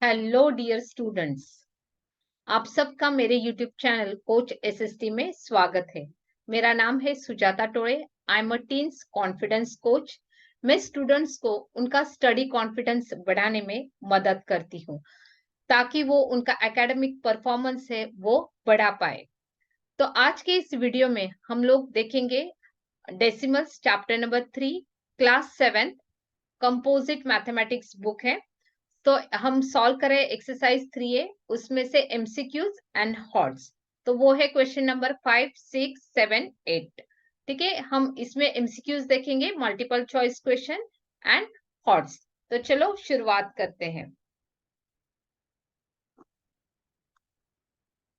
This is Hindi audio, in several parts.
हेलो डियर स्टूडेंट्स, आप सबका मेरे यूट्यूब चैनल कोच एसएसटी में स्वागत है। मेरा नाम है Sujata Tode. I am a teens confidence coach. मैं स्टूडेंट्स को उनका स्टडी कॉन्फिडेंस बढ़ाने में मदद करती हूँ ताकि वो उनका एकेडमिक परफॉर्मेंस है वो बढ़ा पाए। तो आज के इस वीडियो में हम लोग देखेंगे decimals chapter number 3 class 7 composite mathematics book है। तो हम सॉल्व करें एक्सरसाइज 3A, उसमें से एमसीक्यूज एंड हॉट्स। तो वो है क्वेश्चन नंबर 5, 6, 7, 8। ठीक है, हम इसमें एमसीक्यूज देखेंगे, multiple choice question and hots. तो चलो शुरुआत करते हैं।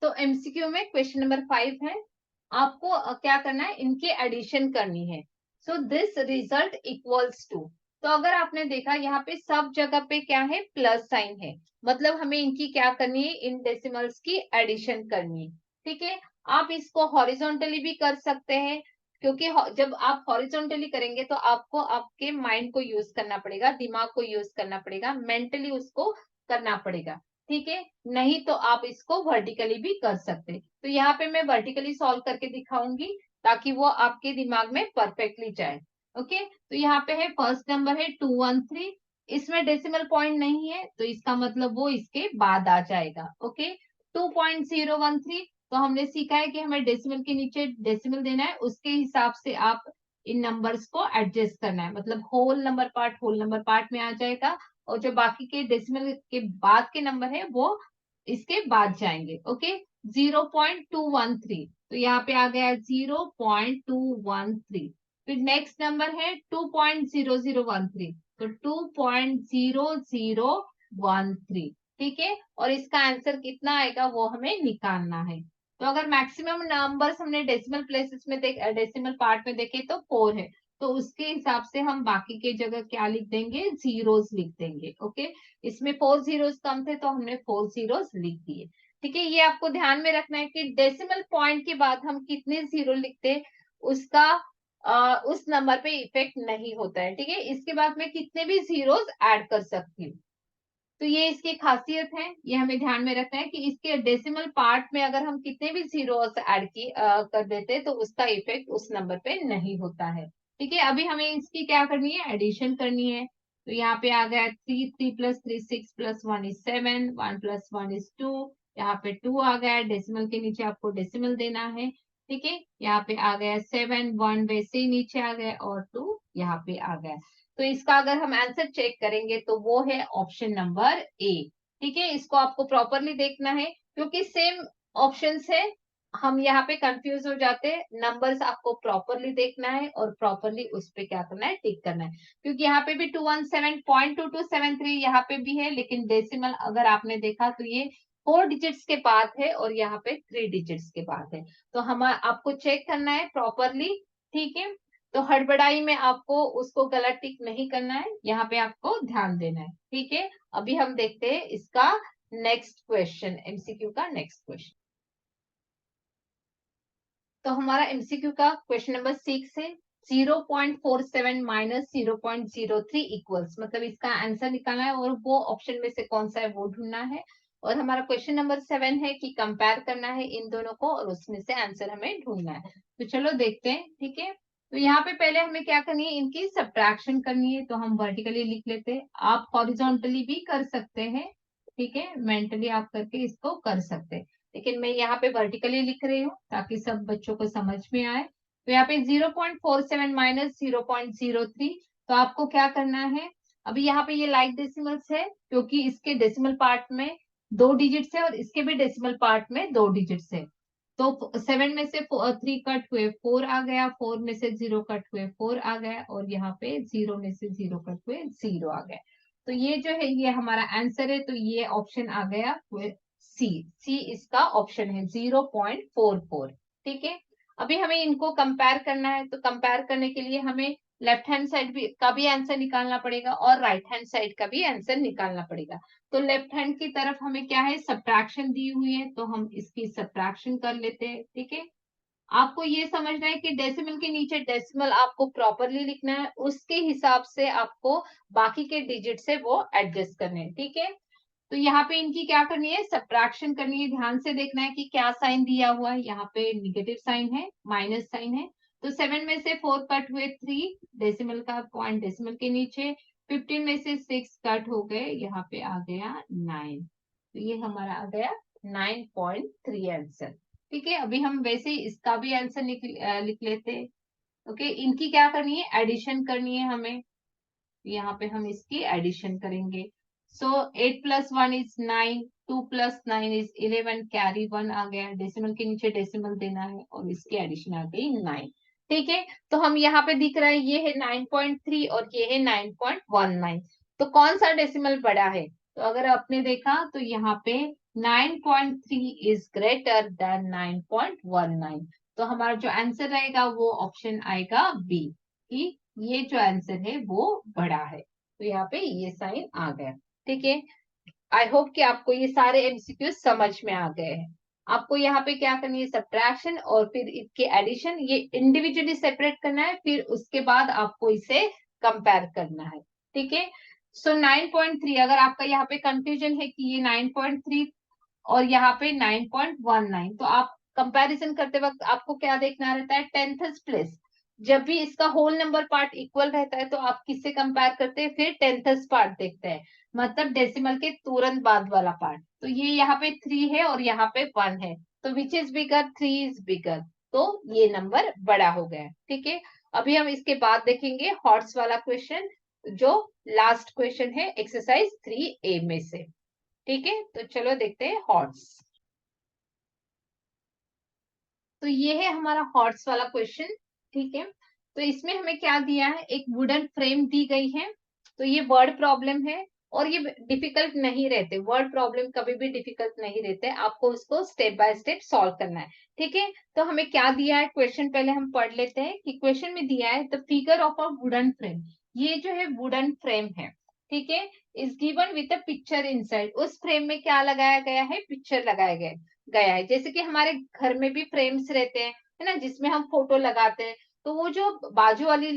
तो एमसीक्यू में क्वेश्चन नंबर 5 है, आपको क्या करना है, इनकी एडिशन करनी है। So this result equals to. तो अगर आपने देखा यहाँ पे सब जगह पे क्या है, प्लस साइन है, मतलब हमें इनकी क्या करनी है, इन डेसिमल्स की एडिशन करनी है। ठीक है, आप इसको हॉरिजॉन्टली भी कर सकते हैं, क्योंकि जब आप हॉरिजॉन्टली करेंगे तो आपको आपके माइंड को यूज करना पड़ेगा, दिमाग को यूज करना पड़ेगा, मेंटली उसको करना पड़ेगा। ठीक है, नहीं तो आप इसको वर्टिकली भी कर सकते हैं। तो यहाँ पे मैं वर्टिकली सॉल्व करके दिखाऊंगी ताकि वो आपके दिमाग में परफेक्टली जाए। ओके, तो यहाँ पे है फर्स्ट नंबर है 213। इसमें डेसिमल पॉइंट नहीं है तो इसका मतलब वो इसके बाद आ जाएगा। ओके, 2.013। तो हमने सीखा है कि हमें डेसिमल के नीचे डेसिमल देना है, उसके हिसाब से आप इन नंबर्स को एडजस्ट करना है, मतलब होल नंबर पार्ट में आ जाएगा, और जो बाकी के डेसिमल के बाद के नंबर है वो इसके बाद जाएंगे। ओके, 0.213, तो यहाँ पे आ गया 0.213। फिर नेक्स्ट नंबर है 2.0013, तो 2.0013। ठीक है, और इसका आंसर कितना आएगा वो हमें निकालना है। तो अगर मैक्सिमम नंबर्स हमने डेसिमल प्लेसेस में डेसिमल पार्ट में देखे तो 4 है, तो उसके हिसाब से हम बाकी के जगह क्या लिख देंगे, जीरोस लिख देंगे। ओके, इसमें 4 जीरोस कम थे तो हमने 4 जीरोस लिख दिए। ठीक है, ये आपको ध्यान में रखना है कि डेसिमल पॉइंट के बाद हम कितने जीरो लिखते हैं उसका उस नंबर पे इफेक्ट नहीं होता है। ठीक है, इसके बाद मैं कितने भी जीरोस ऐड कर सकती हूँ। तो ये इसकी खासियत है, ये हमें ध्यान में रखना है कि इसके डेसिमल पार्ट में अगर हम कितने भी जीरोस ऐड कर देते तो उसका इफेक्ट उस नंबर पे नहीं होता है। ठीक है, अभी हमें इसकी क्या करनी है, एडिशन करनी है। तो यहाँ पे आ गया 3, 3 plus 3 6 plus 1 is 7, 1 plus 1 is 2। यहाँ पे 2 आ गया, डेसिमल के नीचे आपको डेसिमल देना है। ठीक है, यहाँ पे आ गया 7, 1 वैसे ही नीचे आ गया, और 2 यहाँ पे आ गया। तो इसका अगर हम आंसर चेक करेंगे तो वो है ऑप्शन नंबर ए। ठीक है, इसको आपको प्रॉपरली देखना है क्योंकि सेम ऑप्शंस है, हम यहाँ पे कंफ्यूज हो जाते हैं। नंबर्स आपको प्रॉपरली देखना है और प्रॉपरली उस पे क्या करना है, टिक करना है, क्योंकि यहाँ पे भी 217.2273 यहाँ पे भी है, लेकिन डेसिमल अगर आपने देखा तो ये 4 डिजिट्स के बाद है और यहाँ पे 3 डिजिट्स के बाद है। तो हम आपको चेक करना है प्रॉपरली। ठीक है, तो हड़बड़ाई में आपको उसको गलत टिक नहीं करना है, यहाँ पे आपको ध्यान देना है। ठीक है, अभी हम देखते हैं इसका नेक्स्ट क्वेश्चन, एमसीक्यू का नेक्स्ट क्वेश्चन। तो हमारा एमसीक्यू का क्वेश्चन नंबर 6 है, 0.47 माइनस 0.03 इक्वल्स, मतलब इसका आंसर निकालना है और वो ऑप्शन में से कौन सा है वो ढूंढना है। और हमारा क्वेश्चन नंबर 7 है कि कंपेयर करना है इन दोनों को और उसमें से आंसर हमें ढूंढना है। तो चलो देखते हैं। ठीक है, तो यहाँ पे पहले हमें क्या करनी है, इनकी सब्ट्रैक्शन करनी है। तो हम वर्टिकली लिख लेते हैं, आप हॉरिजॉन्टली भी कर सकते हैं। ठीक है, मेंटली आप करके इसको कर सकते हैं, लेकिन मैं यहाँ पे वर्टिकली लिख रही हूँ ताकि सब बच्चों को समझ में आए। तो यहाँ पे 0.47 माइनस 0.03, तो आपको क्या करना है, अभी यहाँ पे ये लाइक डेसिमल्स है क्योंकि इसके डेसिमल पार्ट में 2 डिजिट्स है और इसके भी डेसिमल पार्ट में 2 डिजिट्स है। तो 7 में से 3 कट हुए 4 आ गया, 4 में से 0 कट हुए 4 आ गया, और यहाँ पे 0 में से 0 कट हुए 0 आ गया। तो ये जो है ये हमारा आंसर है, तो ये ऑप्शन आ गया सी। सी इसका ऑप्शन है 0.44। ठीक है, अभी हमें इनको कंपेयर करना है, तो कंपेयर करने के लिए हमें लेफ्ट हैंड साइड भी का भी आंसर निकालना पड़ेगा और राइट हैंड साइड का भी आंसर निकालना पड़ेगा। तो लेफ्ट हैंड की तरफ हमें क्या है, सब्ट्रैक्शन दी हुई है, तो हम इसकी सब्ट्रैक्शन कर लेते हैं। ठीक है, आपको ये समझना है कि डेसिमल के नीचे डेसिमल आपको प्रॉपरली लिखना है, उसके हिसाब से आपको बाकी के डिजिट से वो एडजस्ट करने हैं। ठीक है, तो यहाँ पे इनकी क्या करनी है, सब्ट्रैक्शन करनी है। ध्यान से देखना है कि क्या साइन दिया हुआ है, यहाँ पे निगेटिव साइन है, माइनस साइन है। तो 7 में से 4 कट हुए 3, डेसिमल का पॉइंट डेसिमल के नीचे। 15 में से 6 कट हो गए, यहाँ पे आ गया 9। तो ये हमारा आ गया 9.3 आंसर। ठीक है, अभी हम वैसे ही इसका भी आंसर लिख लेते हैं। ओके, इनकी क्या करनी है, एडिशन करनी है हमें। यहाँ पे हम इसकी एडिशन करेंगे। सो 8 + 1 इज 9, 2 + 9 इज 11, कैरी 1 आ गया, डेसिमल के नीचे डेसिमल देना है और इसकी एडिशन आ गई 9। ठीक है, तो हम यहाँ पे दिख रहा है ये है 9.3 और ये है 9.19। तो कौन सा डेसिमल बड़ा है, तो अगर आपने देखा तो यहाँ पे 9.3 इज ग्रेटर देन 9.19। तो हमारा जो आंसर रहेगा वो ऑप्शन आएगा बी, कि ये जो आंसर है वो बड़ा है। तो यहाँ पे ये साइन आ गया। ठीक है, आई होप कि आपको ये सारे एमसीक्यू समझ में आ गए हैं। आपको यहाँ पे क्या करनी है, सब्ट्रैक्शन और फिर इसके एडिशन, ये इंडिविजुअली सेपरेट करना है, फिर उसके बाद आपको इसे कंपेयर करना है। ठीक है, सो 9.3, अगर आपका यहाँ पे कंफ्यूजन है कि ये 9.3 और यहाँ पे 9.19, तो आप कंपैरिजन करते वक्त आपको क्या देखना रहता है, 10th प्लेस। जब भी इसका होल नंबर पार्ट इक्वल रहता है तो आप किससे कंपेयर करते हैं, फिर 10th पार्ट देखते हैं, मतलब डेसिमल के तुरंत बाद वाला पार्ट। तो ये यहाँ पे 3 है और यहाँ पे 1 है, तो which is bigger, 3 is bigger, तो ये नंबर बड़ा हो गया। ठीक है, अभी हम इसके बाद देखेंगे हॉर्स वाला क्वेश्चन, जो लास्ट क्वेश्चन है एक्सरसाइज 3A में से। ठीक है, तो चलो देखते हैं हॉर्स। तो ये है हमारा हॉर्स वाला क्वेश्चन। ठीक है, तो इसमें हमें क्या दिया है, एक वुडन फ्रेम दी गई है। तो ये वर्ड प्रॉब्लम है और ये डिफिकल्ट नहीं रहते, वर्ड प्रॉब्लम कभी भी डिफिकल्ट नहीं रहते, आपको उसको स्टेप बाय स्टेप सॉल्व करना है। ठीक है, तो हमें क्या दिया है क्वेश्चन, पहले हम पढ़ लेते हैं कि क्वेश्चन में दिया है the figure of a wooden frame. ये जो है वुडन फ्रेम है, ठीक है, is given with a picture inside. उस फ्रेम में क्या लगाया गया है, पिक्चर लगाया गया है। जैसे कि हमारे घर में भी फ्रेम्स रहते हैं, है ना, जिसमें हम फोटो लगाते हैं। तो वो जो बाजू वाली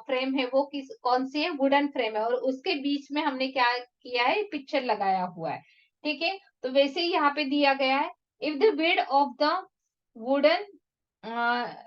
फ्रेम है वो कौन सी है, वुडन फ्रेम है, और उसके बीच में हमने क्या किया है, पिक्चर लगाया हुआ है। ठीक है, तो वैसे ही यहाँ पे दिया गया है, if the width of the wooden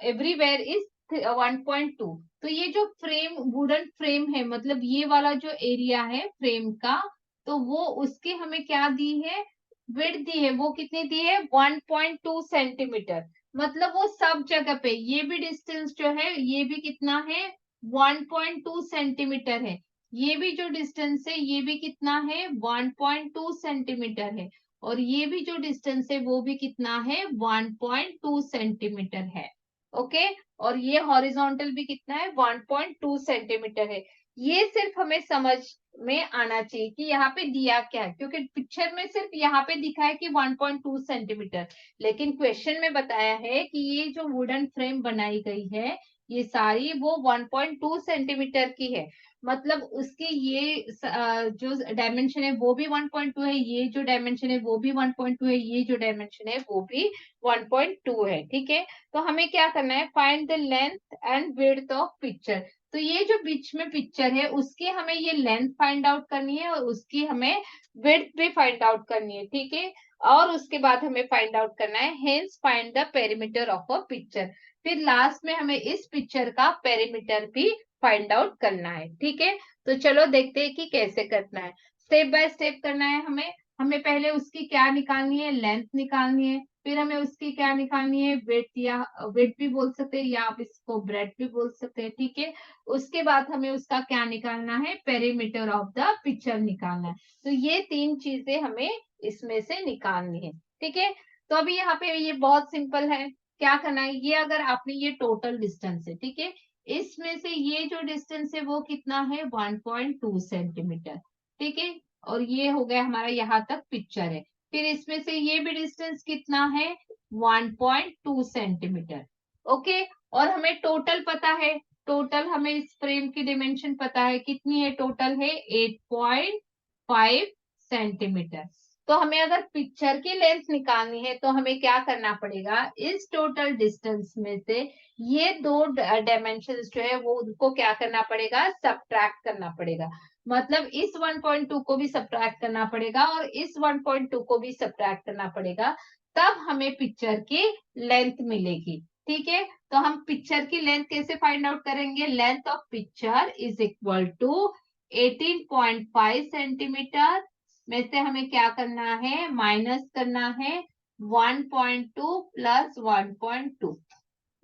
everywhere is 1.2। तो ये जो फ्रेम, वुडन फ्रेम है, मतलब ये वाला जो एरिया है फ्रेम का, तो वो उसके हमें क्या दी है, विड्थ दी है, वो कितनी दी है, 1.2 सेंटीमीटर। मतलब वो सब जगह पे, ये भी डिस्टेंस जो है ये भी कितना है, 1.2 सेंटीमीटर है। ये भी जो डिस्टेंस है ये भी कितना है, 1.2 सेंटीमीटर है। और ये भी जो डिस्टेंस है वो भी कितना है, 1.2 सेंटीमीटर है। ओके, और ये हॉरिजॉन्टल भी कितना है, 1.2 सेंटीमीटर है। ये सिर्फ हमें समझ में आना चाहिए कि यहाँ पे दिया क्या है, क्योंकि पिक्चर में सिर्फ यहाँ पे दिखा है कि 1.2 सेंटीमीटर, लेकिन क्वेश्चन में बताया है कि ये जो वुडन फ्रेम बनाई गई है ये सारी वो 1.2 सेंटीमीटर की है। मतलब उसकी ये जो डायमेंशन है वो भी 1.2 है, ये जो डायमेंशन है वो भी 1.2 है, ये जो डायमेंशन है वो भी 1.2 है। ठीक है, तो हमें क्या करना है, find the length and width of picture. तो ये जो बीच में पिक्चर है उसकी हमें ये लेंथ फाइंड आउट करनी है और उसकी हमें विड्थ भी फाइंड आउट करनी है। ठीक है, और उसके बाद हमें फाइंड आउट करना है hence find the perimeter of a picture. फिर लास्ट में हमें इस पिक्चर का पेरीमीटर भी फाइंड आउट करना है। ठीक है, तो चलो देखते हैं कि कैसे करना है, स्टेप बाय स्टेप करना है हमें। हमें पहले उसकी क्या निकालनी है, लेंथ निकालनी है, फिर हमें उसकी क्या निकालनी है, विड्थ, या विड्थ भी बोल सकते हैं या आप इसको ब्रेड्थ भी बोल सकते हैं। ठीक है, उसके बाद हमें उसका क्या निकालना है, पेरीमीटर ऑफ द पिक्चर निकालना है। तो ये 3 चीजें हमें इसमें से निकालनी है। ठीक है, तो अभी यहाँ पे ये बहुत सिंपल है, क्या करना है, ये अगर आपने, ये टोटल डिस्टेंस है, ठीक है, इसमें से ये जो डिस्टेंस है वो कितना है, 1.2 सेंटीमीटर। ठीक है, और ये हो गया हमारा यहाँ तक पिक्चर है। फिर इसमें से ये भी डिस्टेंस कितना है, 1.2 सेंटीमीटर। ओके, और हमें टोटल पता है, टोटल हमें इस फ्रेम की डिमेंशन पता है, कितनी है, टोटल है 8.5 सेंटीमीटर। तो हमें अगर पिक्चर की लेंथ निकालनी है तो हमें क्या करना पड़ेगा, इस टोटल डिस्टेंस में से ये 2 डायमेंशंस जो है वो उनको क्या करना पड़ेगा, सब्ट्रैक्ट करना पड़ेगा। मतलब इस 1.2 को भी सब्ट्रैक्ट करना पड़ेगा और इस 1.2 को भी सब्ट्रैक्ट करना पड़ेगा, तब हमें पिक्चर की लेंथ मिलेगी। ठीक है, तो हम पिक्चर की लेंथ कैसे फाइंड आउट करेंगे? Length of picture is equal to 18.5 centimetre में से हमें क्या करना है, माइनस करना है 1.2 प्लस 1.2।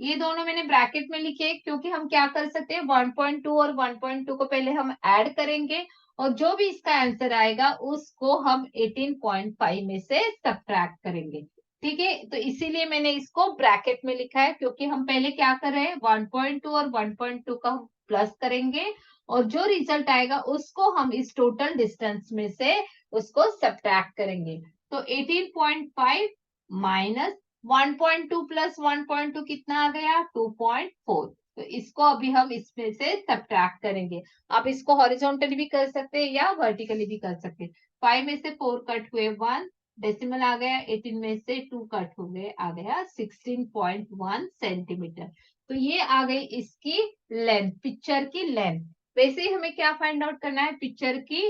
ये दोनों मैंने ब्रैकेट में लिखे क्योंकि हम क्या कर सकते हैं, 1.2 और 1.2 को पहले हम ऐड करेंगे और जो भी इसका आंसर आएगा उसको हम 18.5 में से सब्ट्रैक्ट करेंगे। ठीक है, तो इसीलिए मैंने इसको ब्रैकेट में लिखा है, क्योंकि हम पहले क्या कर रहे हैं, 1.2 और 1.2 का हम प्लस करेंगे और जो रिजल्ट आएगा उसको हम इस टोटल डिस्टेंस में से उसको सब्ट्रैक्ट करेंगे। तो 18.5 माइनस 1.2 प्लस 1.2 कितना आ गया, 2.4। तो इसको अभी हम इसमें से सब्ट्रैक्ट करेंगे। आप इसको हॉरिजॉन्टली भी कर सकते हैं या वर्टिकली भी कर सकते हैं। 5 में से 4 कट हुए 1, डेसिमल आ गया, 18 में से 2 कट हो गए, आ गया 16.1 सेंटीमीटर। तो ये आ गई इसकी लेंथ, पिक्चर की लेंथ। वैसे ही हमें क्या फाइंड आउट करना है, पिक्चर की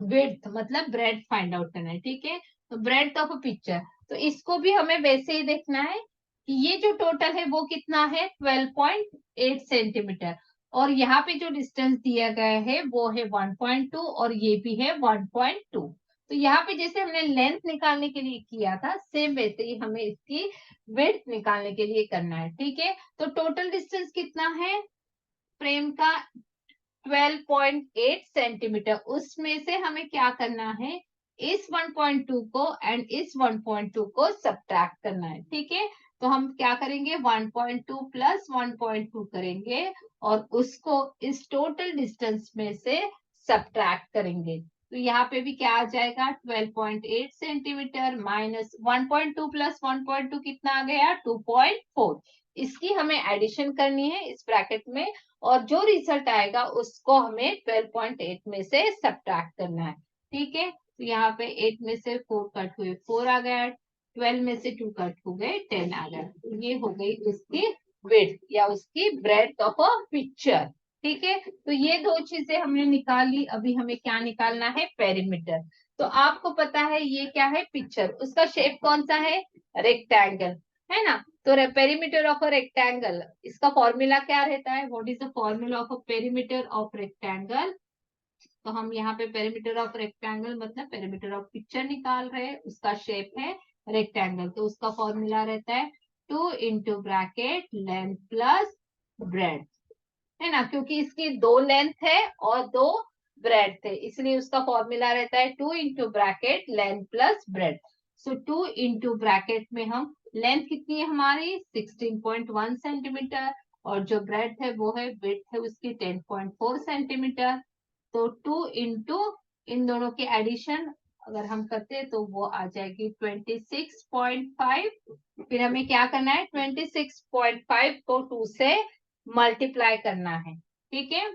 विड्थ मतलब ब्रेड फाइंड आउट करना है। ठीक है, तो ब्रेड ऑफ अ पिक्चर, तो इसको भी हमें वैसे ही देखना है कि ये जो टोटल है वो कितना है, 12.8 सेंटीमीटर, और यहाँ पे जो डिस्टेंस दिया गया है वो है 1.2 और ये भी है 1.2। तो यहाँ पे जैसे हमने लेंथ निकालने के लिए किया था, सेम वैसे ही हमें इसकी विड्थ निकालने के लिए करना है। ठीक है, तो टोटल डिस्टेंस कितना है फ्रेम का, 12.8 सेंटीमीटर। उसमें से हमें क्या करना है, इस 1.2 को एंड इस 1.2 को सब्ट्रैक्ट करना है। ठीक है, तो हम क्या करेंगे, 1.2 प्लस 1.2 करेंगे और उसको इस टोटल डिस्टेंस में से सब्ट्रैक्ट करेंगे। तो यहाँ पे भी क्या आ जाएगा, 12.8 सेंटीमीटर माइनस 1.2 प्लस 1.2 कितना आ गया, 2.4। इसकी हमें एडिशन करनी है इस ब्रैकेट में और जो रिजल्ट आएगा उसको हमें 12.8 में से सब्ट्रैक्ट करना है। ठीक है, तो यहाँ पे 8 में से 4 कट हुए 4 आ गया, 12 में से 2 कट हो गए 10 आ गया। तो ये हो गई उसकी विड्थ या उसकी ब्रेड्थ ऑफ अ पिक्चर। ठीक है, तो ये दो चीजें हमने निकाल ली। अभी हमें क्या निकालना है, पेरीमीटर। तो आपको पता है ये क्या है, पिक्चर, उसका शेप कौन सा है, रेक्टेंगल, है ना। तो पेरीमीटर ऑफ अ रेक्टेंगल, इसका फॉर्मूला क्या रहता है, what is the formula of a perimeter of rectangle. तो हम यहाँ पे पेरीमीटर ऑफ रेक्टेंगल मतलब पेरीमीटर ऑफ पिक्चर निकाल रहे हैं, उसका शेप है रेक्टेंगल, तो उसका फॉर्मूला रहता है 2 into bracket length plus bread, है ना, क्योंकि इसकी 2 लेंथ है और 2 ब्रेड थे, इसलिए उसका फॉर्मूला रहता है 2 into bracket length plus breadth. So 2 into bracket में हम लेंथ कितनी है हमारी 16.1 सेंटीमीटर और जो ब्रेड है वो है विड्थ है उसकी 10.4 सेंटीमीटर। तो 2 इंटू इन दोनों के एडिशन अगर हम करते हैं तो वो आ जाएगी 26.5। फिर हमें क्या करना है, 26.5 को 2 से मल्टीप्लाई करना है। ठीक है,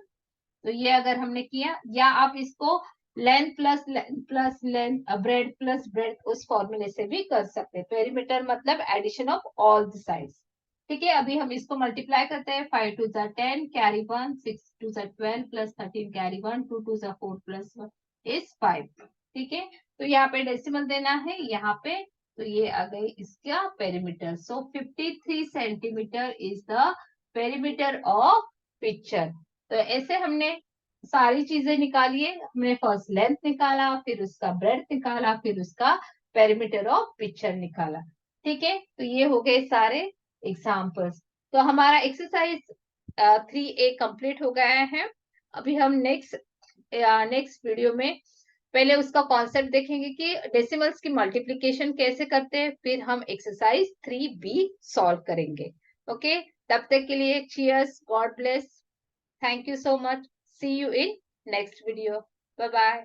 तो ये अगर हमने किया, या आप इसको length plus length breadth plus breadth उस फॉर्मूले से भी कर सकते हैं। पेरीमीटर मतलब addition of all the sides. ठीक है, अभी हम इसको मल्टीप्लाई करते हैं, 5 2 10 carry 1, 6 2 12 plus 13 carry 1, 2 2 4 plus 1 is 5। ठीक है, तो यहाँ पे डेसिमल देना है यहाँ पे, तो ये आ गई इसका perimeter. So 53 centimetre is the perimeter of picture. तो ऐसे हमने सारी चीजें निकाली है, हमने फर्स्ट लेंथ निकाला, फिर उसका ब्रेड्थ निकाला, फिर उसका पेरीमीटर ऑफ पिक्चर निकाला। ठीक है, तो ये हो गए सारे एग्जाम्पल्स। तो हमारा एक्सरसाइज 3A कंप्लीट हो गया है। अभी हम नेक्स्ट वीडियो में पहले उसका कॉन्सेप्ट देखेंगे कि डेसिमल्स की मल्टीप्लिकेशन कैसे करते हैं, फिर हम एक्सरसाइज 3B सॉल्व करेंगे। ओके, तब तक के लिए cheers, God bless, thank you so much, see you in next video, bye bye.